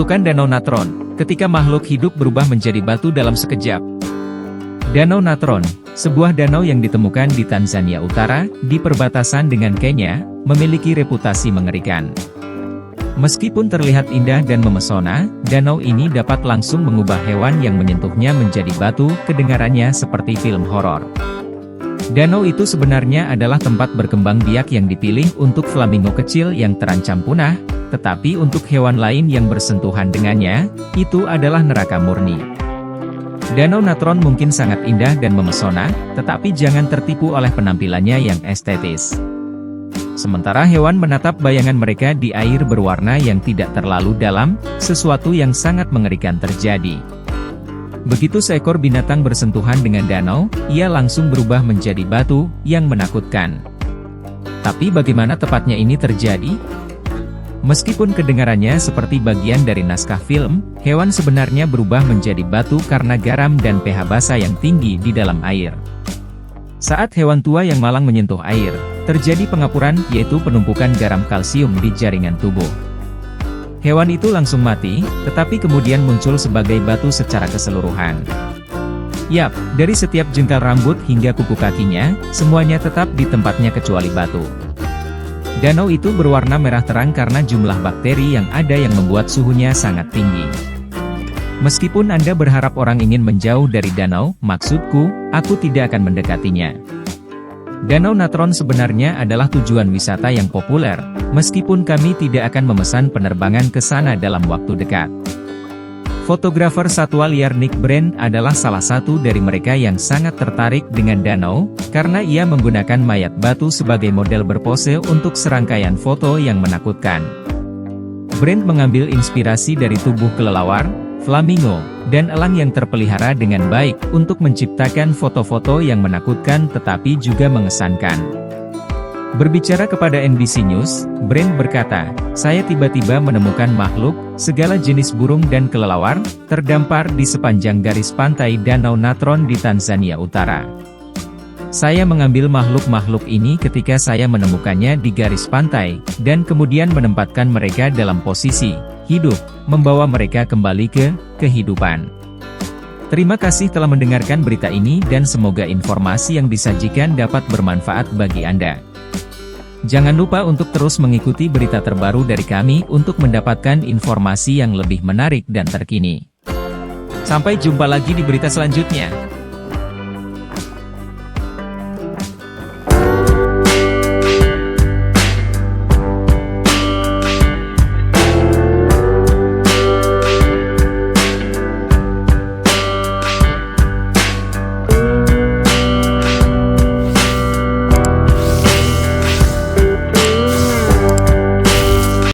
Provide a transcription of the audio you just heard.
Bentukan Danau Natron, ketika makhluk hidup berubah menjadi batu dalam sekejap. Danau Natron, sebuah danau yang ditemukan di Tanzania Utara, di perbatasan dengan Kenya, memiliki reputasi mengerikan. Meskipun terlihat indah dan memesona, danau ini dapat langsung mengubah hewan yang menyentuhnya menjadi batu, kedengarannya seperti film horor. Danau itu sebenarnya adalah tempat berkembang biak yang dipilih untuk flamingo kecil yang terancam punah, tetapi untuk hewan lain yang bersentuhan dengannya, itu adalah neraka murni. Danau Natron mungkin sangat indah dan memesona, tetapi jangan tertipu oleh penampilannya yang estetis. Sementara hewan menatap bayangan mereka di air berwarna yang tidak terlalu dalam, sesuatu yang sangat mengerikan terjadi. Begitu seekor binatang bersentuhan dengan danau, ia langsung berubah menjadi batu, yang menakutkan. Tapi bagaimana tepatnya ini terjadi? Meskipun kedengarannya seperti bagian dari naskah film, hewan sebenarnya berubah menjadi batu karena garam dan pH basa yang tinggi di dalam air. Saat hewan tua yang malang menyentuh air, terjadi pengapuran, yaitu penumpukan garam kalsium di jaringan tubuh. Hewan itu langsung mati, tetapi kemudian muncul sebagai batu secara keseluruhan. Yap, dari setiap jengkal rambut hingga kuku kakinya, semuanya tetap di tempatnya kecuali batu. Danau itu berwarna merah terang karena jumlah bakteri yang ada yang membuat suhunya sangat tinggi. Meskipun Anda berharap orang ingin menjauh dari danau, maksudku, aku tidak akan mendekatinya. Danau Natron sebenarnya adalah tujuan wisata yang populer, meskipun kami tidak akan memesan penerbangan ke sana dalam waktu dekat. Fotografer satwa liar Nick Brand adalah salah satu dari mereka yang sangat tertarik dengan danau, karena ia menggunakan mayat batu sebagai model berpose untuk serangkaian foto yang menakutkan. Brand mengambil inspirasi dari tubuh kelelawar, flamingo, dan elang yang terpelihara dengan baik untuk menciptakan foto-foto yang menakutkan tetapi juga mengesankan. Berbicara kepada NBC News, Brand berkata, "Saya tiba-tiba menemukan makhluk, segala jenis burung dan kelelawar, terdampar di sepanjang garis pantai Danau Natron di Tanzania Utara. Saya mengambil makhluk-makhluk ini ketika saya menemukannya di garis pantai, dan kemudian menempatkan mereka dalam posisi hidup, membawa mereka kembali ke kehidupan." Terima kasih telah mendengarkan berita ini dan semoga informasi yang disajikan dapat bermanfaat bagi Anda. Jangan lupa untuk terus mengikuti berita terbaru dari kami untuk mendapatkan informasi yang lebih menarik dan terkini. Sampai jumpa lagi di berita selanjutnya.